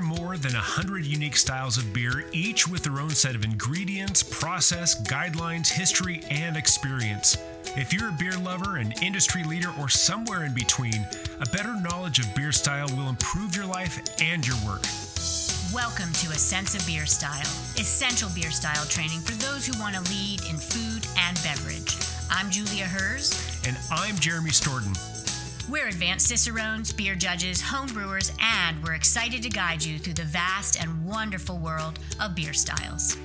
more than 100 unique styles of beer, each with their own set of ingredients, process, guidelines, history, and experience. If you're a beer lover, an industry leader, or somewhere in between, a better knowledge of beer style will improve your life and your work. Welcome to A Sense of Beer Style, essential beer style training for those who want to lead in food and beverage. I'm Julia Herz. And I'm Jeremy Storton. We're advanced Cicerones, beer judges, home brewers, and we're excited to guide you through the vast and wonderful world of beer styles.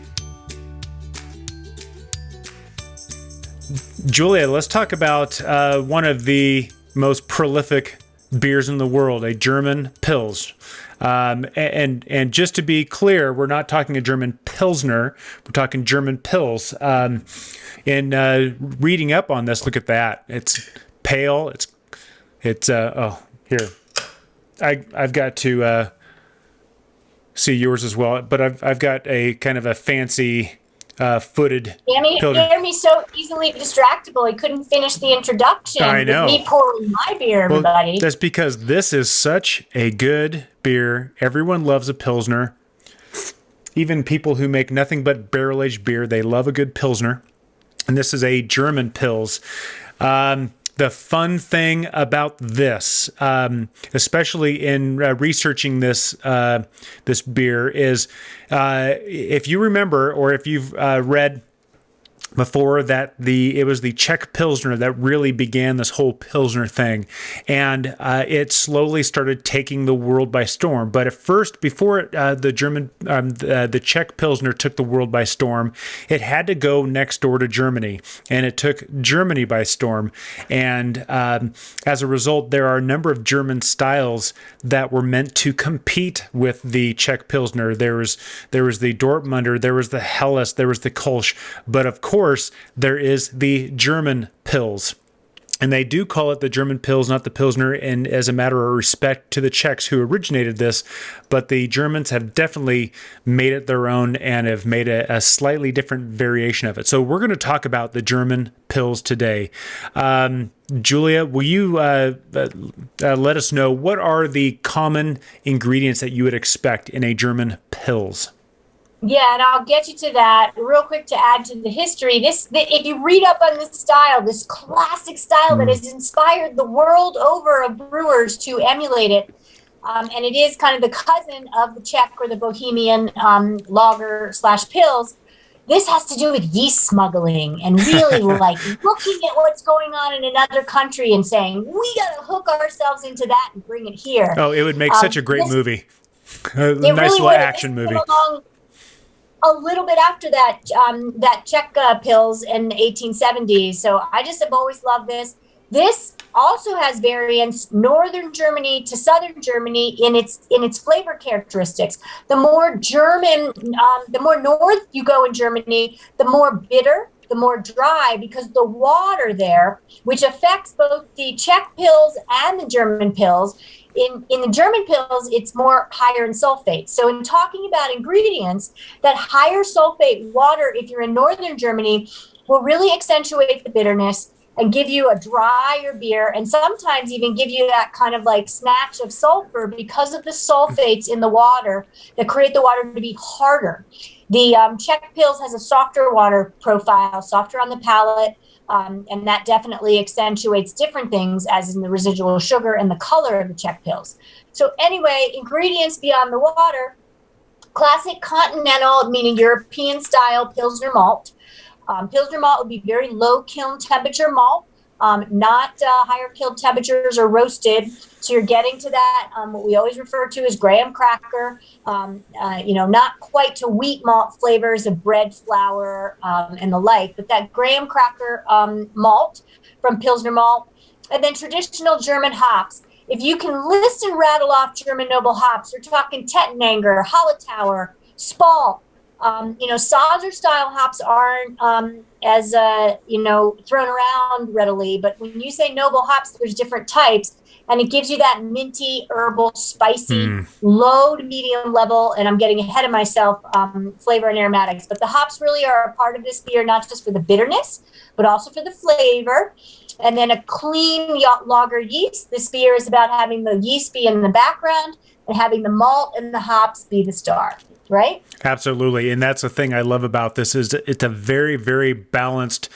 Julia, let's talk about one of the most prolific beers in the world, a German Pils. And just to be clear, we're not talking a German Pilsner. We're talking German Pils. Reading up on this, look at that. It's pale. It's here. I've got to see yours as well, but I've got a kind of a fancy footed. Jeremy so easily distractible. He couldn't finish the introduction. I know. With me pouring my beer, everybody. Well, that's because this is such a good beer. Everyone loves a Pilsner. Even people who make nothing but barrel-aged beer, they love a good Pilsner. And this is a German Pils. The fun thing about this, especially in researching this beer, is if you remember, or if you've read before, that it was the Czech Pilsner that really began this whole Pilsner thing, and it slowly started taking the world by storm. But at first, before the Czech Pilsner took the world by storm, it had to go next door to Germany, and it took Germany by storm. And as a result, there are a number of German styles that were meant to compete with the Czech Pilsner. There was the Dortmunder, there was the Helles, there was the Kolsch, but of course, there is the German Pils. And they do call it the German Pils, not the Pilsner, and as a matter of respect to the Czechs who originated this, but the Germans have definitely made it their own and have made a slightly different variation of it. So we're going to talk about the German Pils today. Julia, will you let us know what are the common ingredients that you would expect in a German Pils? Yeah, and I'll get you to that real quick to add to the history. If you read up on this style, this classic style that has inspired the world over of brewers to emulate it, and it is kind of the cousin of the Czech or the Bohemian lager / Pils. This has to do with yeast smuggling and really like looking at what's going on in another country and saying, we got to hook ourselves into that and bring it here. Oh, it would make such a great movie. A nice really little action movie. A little bit after that, that Czech Pils in the 1870s. So I just have always loved this. This also has variants, northern Germany to southern Germany in its flavor characteristics. The more German, the more north you go in Germany, the more bitter, the more dry, because the water there, which affects both the Czech Pils and the German Pils. In the German Pils, it's more higher in sulfate. So in talking about ingredients, that higher sulfate water, if you're in northern Germany, will really accentuate the bitterness and give you a drier beer, and sometimes even give you that kind of like snatch of sulfur because of the sulfates in the water that create the water to be harder. The Czech Pils has a softer water profile, softer on the palate, and that definitely accentuates different things, as in the residual sugar and the color of the Czech Pils. So anyway, ingredients beyond the water: classic continental, meaning European style Pilsner malt. Pilsner malt would be very low kiln temperature malt, not higher kiln temperatures or roasted. So you're getting to that, what we always refer to as graham cracker, not quite to wheat malt flavors of bread, flour, and the like, but that graham cracker malt from Pilsner malt. And then traditional German hops. If you can list and rattle off German noble hops, you're talking Tettenanger, Hallertauer, Spalt. Sauser style hops aren't as thrown around readily, but when you say noble hops, there's different types, and it gives you that minty, herbal, spicy, low to medium level, and I'm getting ahead of myself, flavor and aromatics. But the hops really are a part of this beer, not just for the bitterness, but also for the flavor. And then a clean lager yeast. This beer is about having the yeast be in the background and having the malt and the hops be the star, right? Absolutely. And that's the thing I love about this is it's a very, very balanced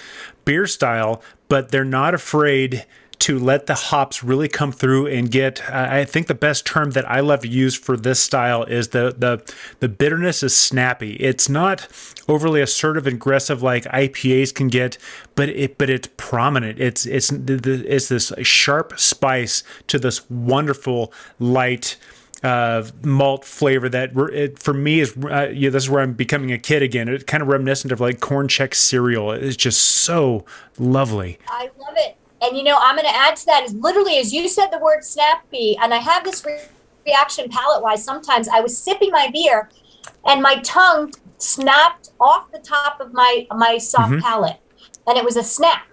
beer style, but they're not afraid to let the hops really come through and get, I think the best term that I love to use for this style is the bitterness is snappy. It's not overly assertive and aggressive like IPAs can get, but it's prominent. It's this sharp spice to this wonderful light malt flavor that for me is this is where I'm becoming a kid again. It's kind of reminiscent of like corn check cereal. It's just so lovely. I love it. And, I'm going to add to that is literally, as you said the word snappy, and I have this reaction palate-wise. Sometimes I was sipping my beer and my tongue snapped off the top of my soft palate, and it was a snap.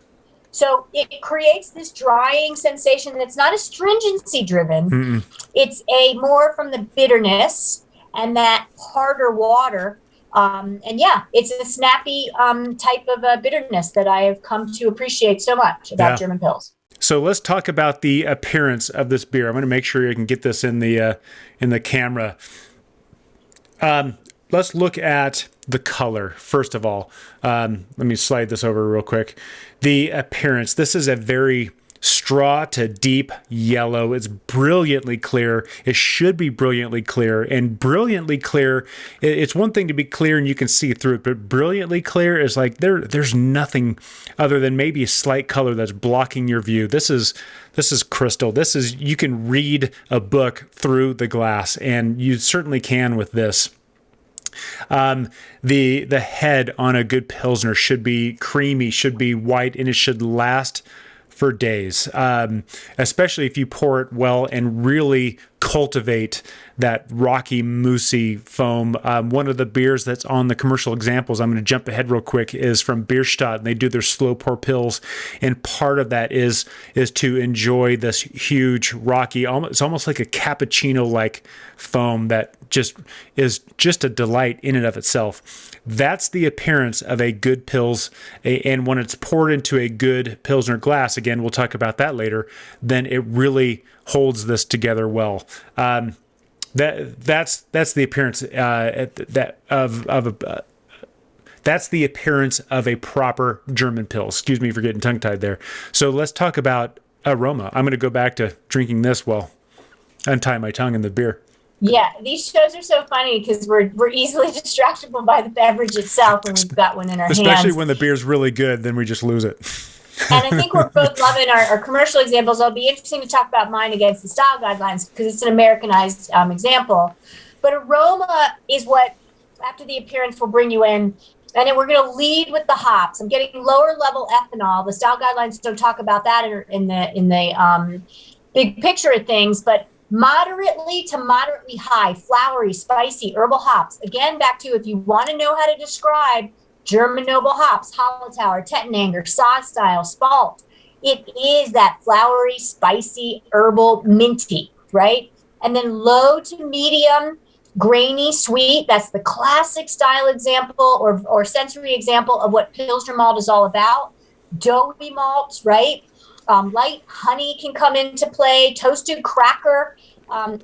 So it creates this drying sensation that's not astringency driven. It's a more from the bitterness and that harder water. It's a snappy type of bitterness that I have come to appreciate so much about German Pils. So let's talk about the appearance of this beer. I'm going to make sure you can get this in the camera. Let's look at the color first of all. Let me slide this over real quick. The appearance. This is a very straw to deep yellow. It's brilliantly clear. It should be brilliantly clear. And brilliantly clear, it's one thing to be clear and you can see through it, but brilliantly clear is like there's nothing other than maybe a slight color that's blocking your view. This is crystal. You can read a book through the glass, and you certainly can with this. The head on a good Pilsner should be creamy, should be white, and it should last for days, especially if you pour it well and really cultivate that rocky, moussey foam. One of the beers that's on the commercial examples, I'm going to jump ahead real quick, is from Bierstadt, and they do their slow pour pills, and part of that is to enjoy this huge, rocky, it's almost like a cappuccino-like foam that is just a delight in and of itself. That's the appearance of a good Pils, and when it's poured into a good Pilsner glass, again, we'll talk about that later, then it really holds this together well. That's the appearance that's the appearance of a proper German Pils. Excuse me for getting tongue-tied there. So let's talk about aroma. I'm going to go back to drinking this while untie my tongue in the beer. Yeah, these shows are so funny because we're easily distractible by the beverage itself when we've got one in our hands. Especially when the beer's really good, then we just lose it. And I think we're both loving our commercial examples. It'll be interesting to talk about mine against the style guidelines because it's an Americanized example. But aroma is what, after the appearance, will bring you in. And then we're going to lead with the hops. I'm getting lower level ethanol. The style guidelines don't talk about that in the big picture of things, but moderately to moderately high, flowery, spicy, herbal hops. Again, back to if you want to know how to describe German noble hops, Hallertauer, Tettenanger, Saaz style, Spalt. It is that flowery, spicy, herbal, minty, right? And then low to medium, grainy, sweet. That's the classic style example or sensory example of what Pilsner malt is all about. Doughy malts, right? Light honey can come into play, toasted cracker,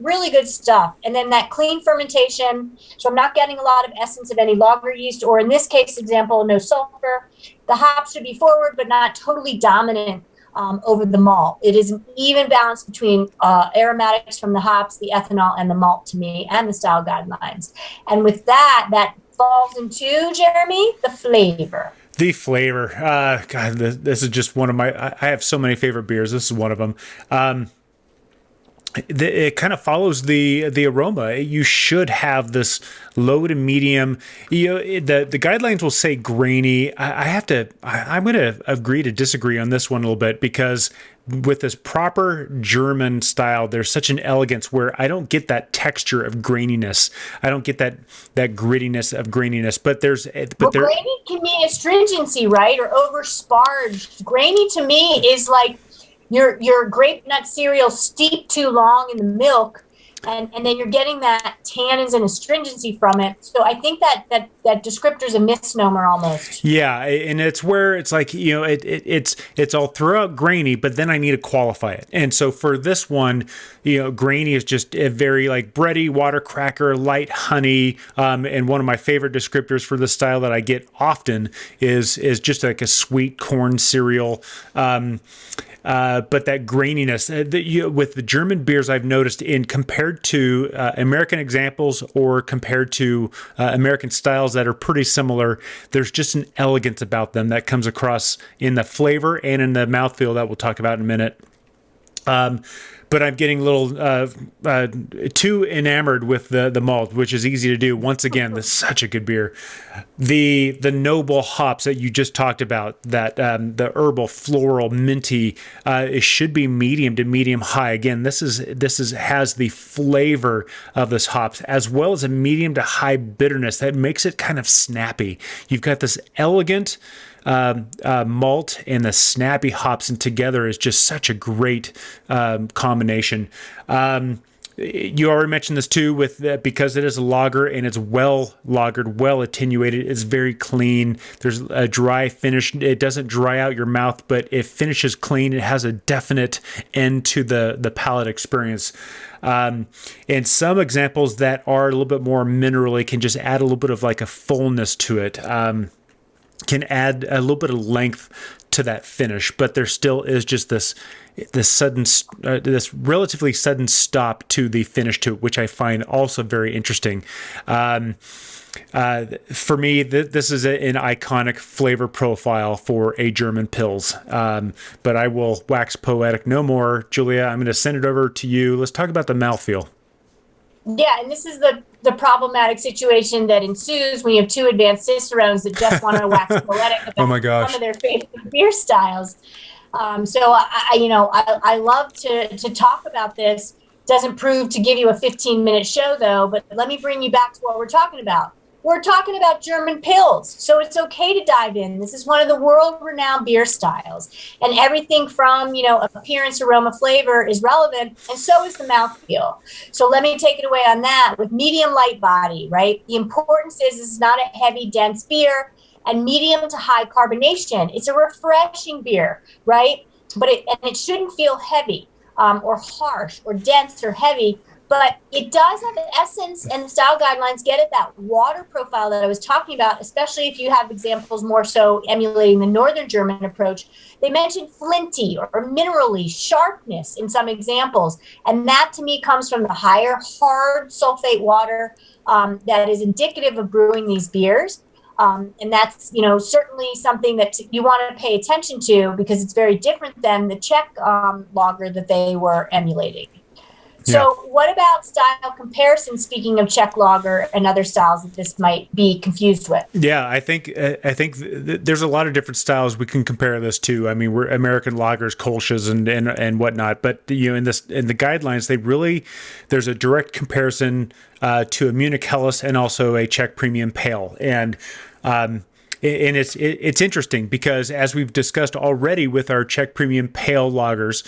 really good stuff. And then that clean fermentation. So I'm not getting a lot of essence of any lager yeast, or in this case example, no sulfur. The hops should be forward, but not totally dominant over the malt. It is an even balance between aromatics from the hops, the ethanol, and the malt to me, and the style guidelines. And with that falls into, Jeremy, the flavor. The flavor. God, this is just one of my... I have so many favorite beers. This is one of them. It kind of follows the aroma. You should have this low to medium. The guidelines will say grainy. I'm going to agree to disagree on this one a little bit because with this proper German style, there's such an elegance where I don't get that texture of graininess. I don't get that grittiness of graininess. But grainy can mean astringency, right? Or over sparged. Grainy to me is like your grape nut cereal steeped too long in the milk and then you're getting that tannins and astringency from it. So I think that descriptor is a misnomer almost. Yeah, and it's where it's like, it's all throughout grainy, but then I need to qualify it. And so for this one, grainy is just a very like bready, water cracker, light honey. And one of my favorite descriptors for this style that I get often is just like a sweet corn cereal. But that graininess with the German beers, I've noticed compared to American examples or compared to American styles that are pretty similar, there's just an elegance about them that comes across in the flavor and in the mouthfeel that we'll talk about in a minute. But I'm getting a little too enamored with the malt, which is easy to do. Once again, this is such a good beer. The noble hops that you just talked about, that the herbal, floral, minty, it should be medium to medium high. Again, this has the flavor of this hops as well as a medium to high bitterness that makes it kind of snappy. You've got this elegant malt and the snappy hops, and together is just such a great combination. You already mentioned this too, with because it is a lager and it's well lagered, well attenuated. It's very clean. There's a dry finish. It doesn't dry out your mouth, but it finishes clean. It has a definite end to the palate experience. And some examples that are a little bit more minerally can just add a little bit of like a fullness to it. Can add a little bit of length to that finish, but there still is just this relatively sudden stop to the finish to it, which I find also very interesting. For me, this is an iconic flavor profile for a German Pils. But I will wax poetic no more. Julia, I'm going to send it over to you. Let's talk about the mouthfeel. Yeah, and this is the problematic situation that ensues when you have two advanced Cicerones that just want to wax poetic about some of their favorite beer styles. So I love to talk about this. Doesn't prove to give you a 15-minute show though, but let me bring you back to what we're talking about. We're talking about German Pils, so it's okay to dive in. This is one of the world-renowned beer styles, and everything from appearance, aroma, flavor is relevant, and so is the mouthfeel. So let me take it away on that with medium light body. Right, the importance is it's not a heavy, dense beer, and medium to high carbonation. It's a refreshing beer, right? But it shouldn't feel heavy or harsh or dense or heavy. But it does have an essence, and the style guidelines get at that water profile that I was talking about, especially if you have examples more so emulating the Northern German approach. They mentioned flinty or minerally sharpness in some examples. And that to me comes from the higher hard sulfate water that is indicative of brewing these beers. And that's, certainly something that you want to pay attention to because it's very different than the Czech lager that they were emulating. So what about style comparison, speaking of Czech lager and other styles that this might be confused with? Yeah, I think there's a lot of different styles we can compare this to. I mean, we're American lagers, Kolsch's and whatnot, but in the guidelines, there's a direct comparison to a Munich Helles and also a Czech Premium Pale. And it's interesting because as we've discussed already with our Czech Premium Pale lagers,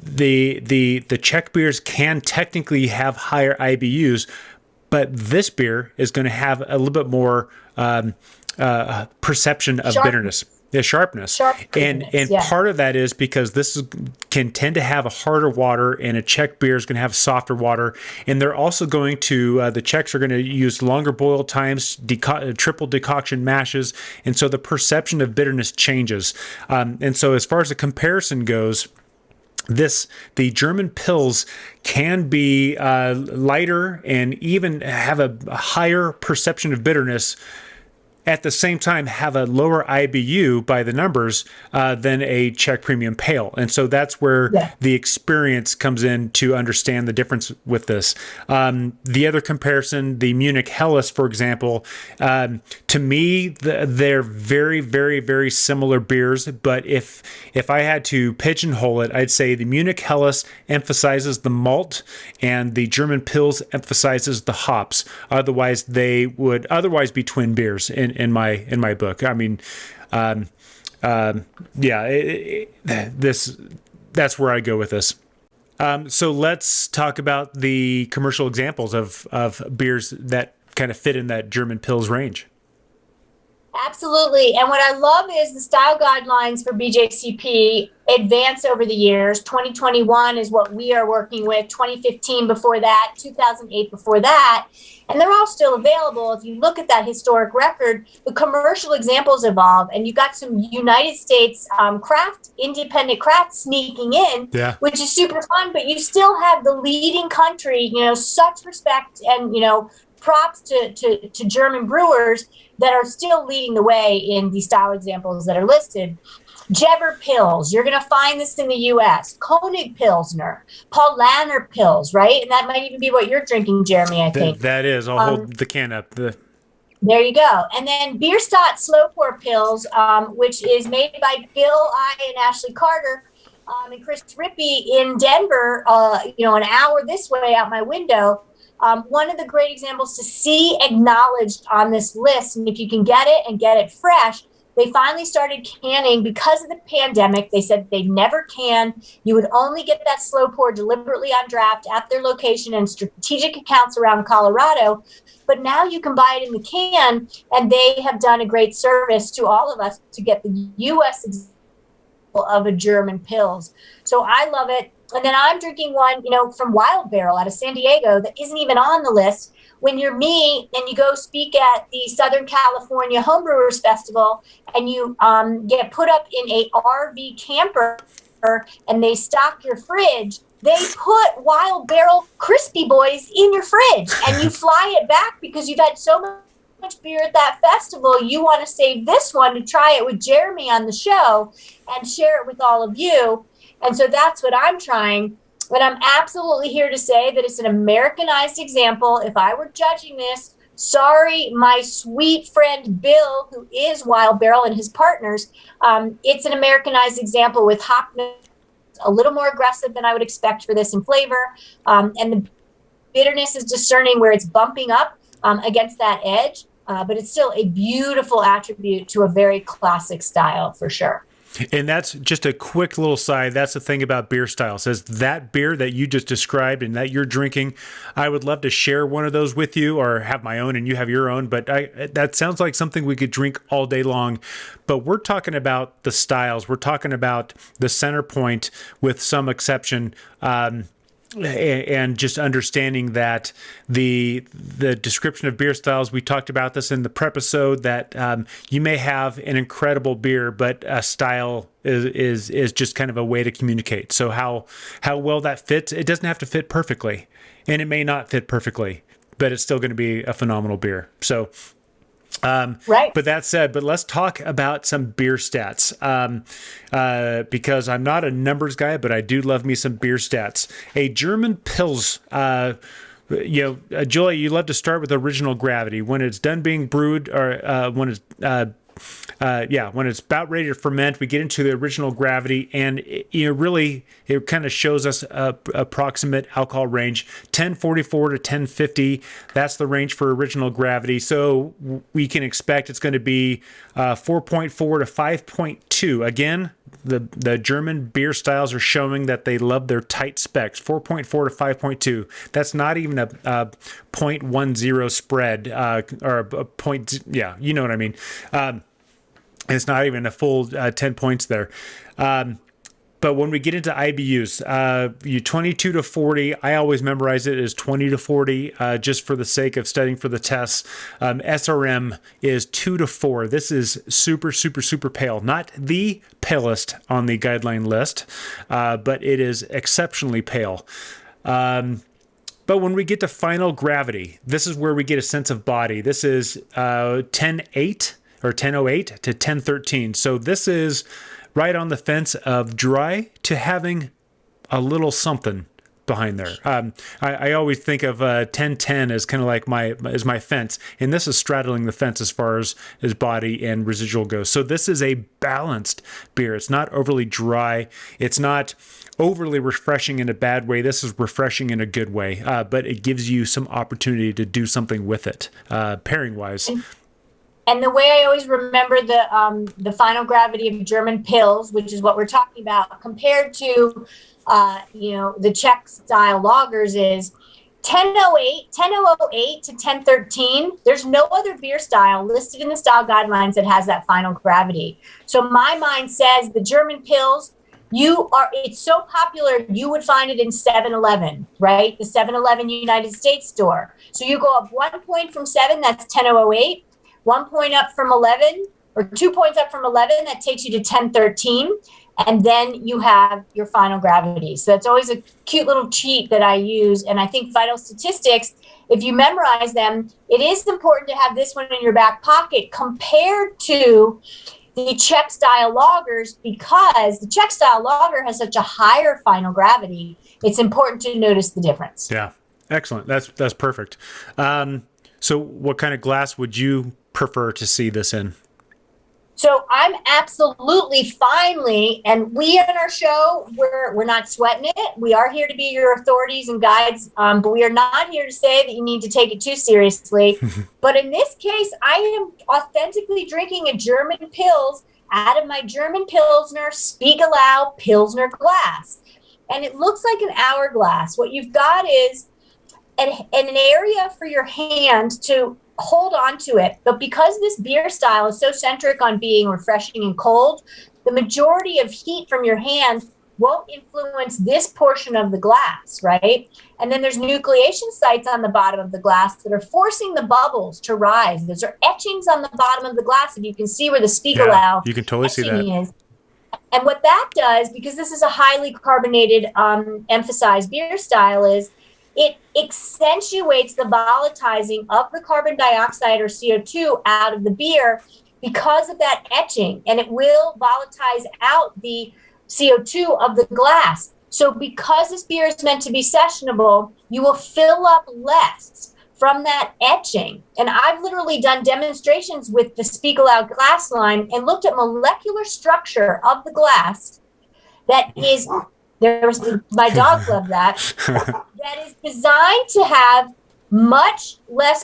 the Czech beers can technically have higher IBUs, but this beer is going to have a little bit more perception of bitterness. The sharpness. And part of that is because this can tend to have a harder water, and a Czech beer is going to have softer water. And they're also going to, the Czechs are going to use longer boil times, triple decoction mashes. And so the perception of bitterness changes. And so as far as the comparison goes, the German Pils can be lighter and even have a higher perception of bitterness, at the same time have a lower IBU by the numbers than a Czech Premium Pale. And so that's where the experience comes in to understand the difference with this. The other comparison, the Munich Helles, for example, to me, they're very, very, very similar beers. But if I had to pigeonhole it, I'd say the Munich Helles emphasizes the malt and the German Pils emphasizes the hops. Otherwise, they would be twin beers in my book. I mean, that's where I go with this. So let's talk about the commercial examples of beers that kind of fit in that German Pils range. Absolutely. And what I love is the style guidelines for BJCP advance over the years. 2021 is what we are working with, 2015 before that, 2008 before that. And they're all still available. If you look at that historic record, the commercial examples evolve, and you've got some United States independent craft sneaking in, which is super fun, but you still have the leading country, such respect and, props to German brewers that are still leading the way in the style examples that are listed. Jever Pils, you're going to find this in the U.S. Koenig Pilsner, Paulaner Pils, right? And that might even be what you're drinking, Jeremy, I think. That is. I'll hold the can up. There you go. And then Bierstadt Slow Pour Pils, which is made by Bill I and Ashley Carter and Chris Rippey in Denver, an hour this way out my window. One of the great examples to see acknowledged on this list, and if you can get it and get it fresh, they finally started canning because of the pandemic. They said they never can. You would only get that slow pour deliberately on draft at their location and strategic accounts around Colorado. But now you can buy it in the can, and they have done a great service to all of us to get the U.S. example of a German Pils. So I love it. And then I'm drinking one, from Wild Barrel out of San Diego that isn't even on the list. When you're me and you go speak at the Southern California Homebrewers Festival and you get put up in a RV camper and they stock your fridge, they put Wild Barrel Crispy Boys in your fridge and you fly it back because you've had so much beer at that festival. You want to save this one to try it with Jeremy on the show and share it with all of you. And so that's what I'm trying. But I'm absolutely here to say that it's an Americanized example. If I were judging this, sorry, my sweet friend Bill, who is Wild Barrel and his partners, it's an Americanized example with hop notes a little more aggressive than I would expect for this in flavor. And the bitterness is discerning where it's bumping up against that edge. But it's still a beautiful attribute to a very classic style for sure. And that's just a quick little side. That's the thing about beer styles, is that beer that you just described and that you're drinking, I would love to share one of those with you or have my own and you have your own. But that sounds like something we could drink all day long. But we're talking about the styles. We're talking about the center point with some exception. And just understanding that the description of beer styles, we talked about this in the prep episode, that you may have an incredible beer, but a style is just kind of a way to communicate. So how well that fits, it doesn't have to fit perfectly, and it may not fit perfectly, but it's still going to be a phenomenal beer. So right. But that said, let's talk about some beer stats, because I'm not a numbers guy, but I do love me some beer stats. A German Pils, Julia, you love to start with original gravity. When it's done being brewed, or when it's about ready to ferment, we get into the original gravity, and it kind of shows us a approximate alcohol range, 1044 to 1050. That's the range for original gravity. So we can expect it's going to be 4.4 to 5.2. Again, the German beer styles are showing that they love their tight specs, 4.4 to 5.2. That's not even a 0.10 spread, or a point. Yeah, you know what I mean. It's not even a full 10 points there. But when we get into IBUs, 22 to 40, I always memorize it as 20 to 40, just for the sake of studying for the tests. SRM is 2 to 4. This is super, super, super pale. Not the palest on the guideline list, but it is exceptionally pale. But when we get to final gravity, this is where we get a sense of body. This is 10.8 or 10.08 to 10.13. So this is right on the fence of dry to having a little something behind there. I always think of 10.10 as kind of like my fence, and this is straddling the fence as far as body and residual goes. So this is a balanced beer. It's not overly dry. It's not overly refreshing in a bad way. This is refreshing in a good way, but it gives you some opportunity to do something with it, pairing wise. And the way I always remember the final gravity of German Pils, which is what we're talking about, compared to the Czech style lagers is 1008 to 1013. There's no other beer style listed in the style guidelines that has that final gravity. So my mind says the German Pils, it's so popular, you would find it in 7-Eleven, right? The 7-Eleven United States store. So you go up 1 point from 7, that's 1008, 1 point up from 11, or 2 points up from 11, that takes you to 1013. And then you have your final gravity. So that's always a cute little cheat that I use. And I think vital statistics, if you memorize them, it is important to have this one in your back pocket compared to the Czech style lagers, because the Czech style lager has such a higher final gravity. It's important to notice the difference. Yeah, excellent. That's perfect. So what kind of glass would you prefer to see this in? So I'm absolutely finally, and we in our show, we're not sweating it. We are here to be your authorities and guides, but we are not here to say that you need to take it too seriously. But in this case, I am authentically drinking a German Pils out of my German Pilsner Spiegelau Pilsner glass. And it looks like an hourglass. What you've got is an area for your hand to hold on to it. But because this beer style is so centric on being refreshing and cold, the majority of heat from your hand won't influence this portion of the glass, right? And then there's nucleation sites on the bottom of the glass that are forcing the bubbles to rise. Those are etchings on the bottom of the glass, and you can see where the Spiegelau you can totally see that. is. And what that does, because this is a highly carbonated, emphasized beer style, is it accentuates the volatilizing of the carbon dioxide or CO2 out of the beer because of that etching, and it will volatilize out the CO2 of the glass. So because this beer is meant to be sessionable, you will fill up less from that etching. And I've literally done demonstrations with the Spiegelau glass line and looked at molecular structure of the glass that is, my dog loved that, that is designed to have much less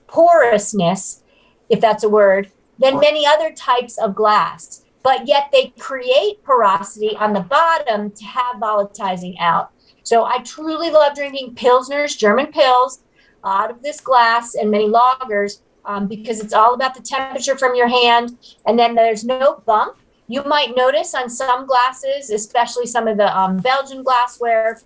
porousness, if that's a word, than many other types of glass. But yet they create porosity on the bottom to have volatilizing out. So I truly love drinking Pilsners, German Pils, out of this glass and many lagers because it's all about the temperature from your hand. And then there's no bump. You might notice on some glasses, especially some of the Belgian glassware,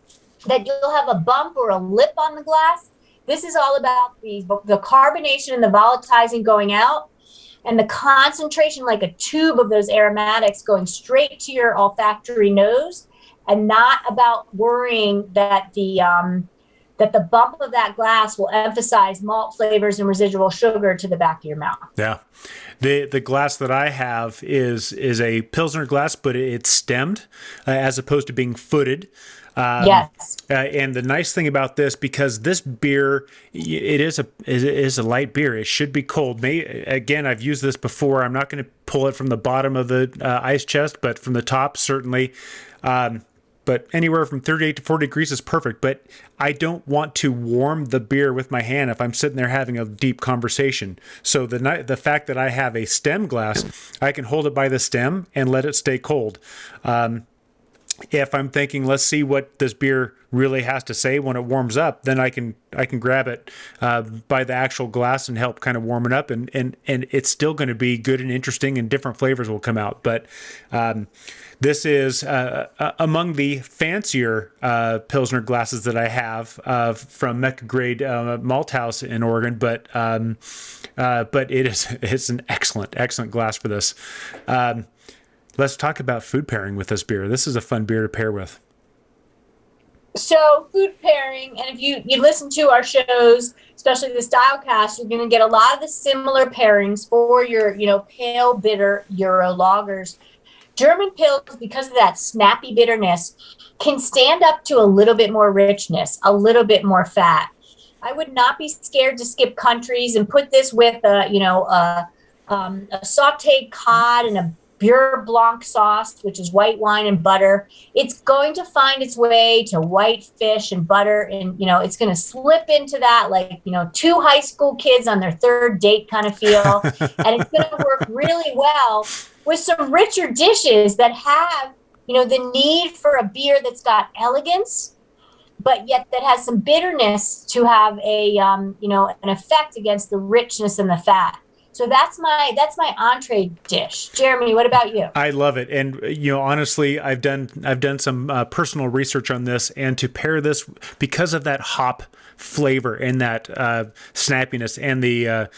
that you'll have a bump or a lip on the glass. This is all about the carbonation and the volatilizing going out, and the concentration like a tube of those aromatics going straight to your olfactory nose, and not about worrying that the bump of that glass will emphasize malt flavors and residual sugar to the back of your mouth. Yeah. The glass that I have is a Pilsner glass, but it's stemmed as opposed to being footed. Yes. And the nice thing about this, because this beer, it is a light beer. It should be cold. Again, I've used this before. I'm not going to pull it from the bottom of the ice chest, but from the top, certainly. But anywhere from 38 to 40 degrees is perfect. But I don't want to warm the beer with my hand if I'm sitting there having a deep conversation. So the fact that I have a stem glass, I can hold it by the stem and let it stay cold. If I'm thinking, let's see what this beer really has to say when it warms up, then I can grab it by the actual glass and help kind of warm it up, and it's still going to be good and interesting, and different flavors will come out. But this is among the fancier Pilsner glasses that I have from Mecca Grade Malt House in Oregon, but it's an excellent glass for this. Let's talk about food pairing with this beer. This is a fun beer to pair with. So food pairing, and if you listen to our shows, especially the Stylecast, you're going to get a lot of the similar pairings for your, pale, bitter Euro lagers. German Pils, because of that snappy bitterness, can stand up to a little bit more richness, a little bit more fat. I would not be scared to skip countries and put this with a sautéed cod and a Beurre Blanc sauce, which is white wine and butter. It's going to find its way to white fish and butter, and it's going to slip into that like two high school kids on their third date kind of feel, and it's going to work really well with some richer dishes that have the need for a beer that's got elegance, but yet that has some bitterness to have an effect against the richness and the fat. So that's my entree dish. Jeremy, what about you? I love it. And, honestly, I've done some personal research on this, and to pair this because of that hop flavor and that snappiness and the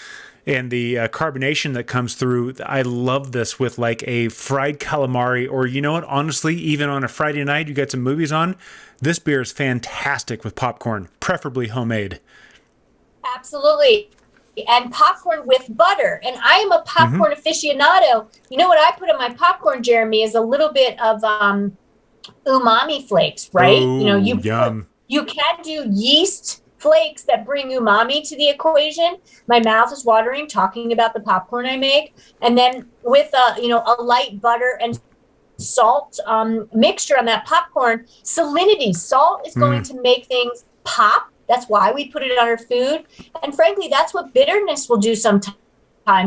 carbonation that comes through, I love this with like a fried calamari, or honestly, even on a Friday night, you got some movies on, this beer is fantastic with popcorn, preferably homemade. Absolutely. And popcorn with butter. And I am a popcorn aficionado. You know what I put in my popcorn, Jeremy, is a little bit of umami flakes, right? Oh, yum. You can do yeast flakes that bring umami to the equation. My mouth is watering talking about the popcorn I make. And then with a light butter and salt mixture on that popcorn, salinity. Salt is going to make things pop. That's why we put it on our food. And frankly, that's what bitterness will do sometimes,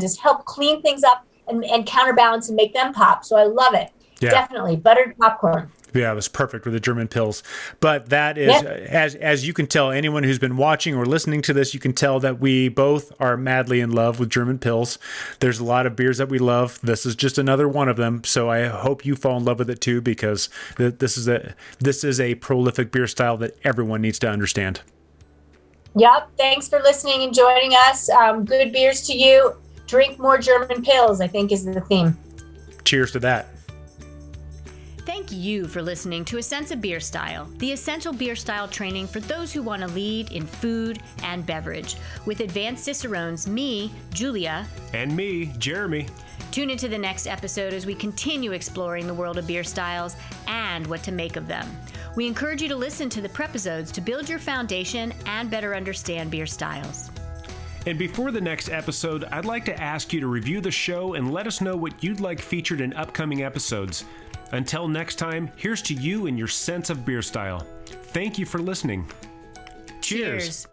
is help clean things up and counterbalance and make them pop. So I love it. Yeah. Definitely. Buttered popcorn. Yeah, it was perfect with the German Pils. But that is, as you can tell, anyone who's been watching or listening to this, you can tell that we both are madly in love with German Pils. There's a lot of beers that we love. This is just another one of them. So I hope you fall in love with it too, because this is a prolific beer style that everyone needs to understand. Yep. Thanks for listening and joining us. Good beers to you. Drink more German Pils, I think, is the theme. Cheers to that. Thank you for listening to A Sense of Beer Style, the essential beer style training for those who want to lead in food and beverage. With advanced Cicerones, me, Julia, and me, Jeremy. Tune into the next episode as we continue exploring the world of beer styles and what to make of them. We encourage you to listen to the prepisodes to build your foundation and better understand beer styles. And before the next episode, I'd like to ask you to review the show and let us know what you'd like featured in upcoming episodes. Until next time, here's to you and your sense of beer style. Thank you for listening. Cheers.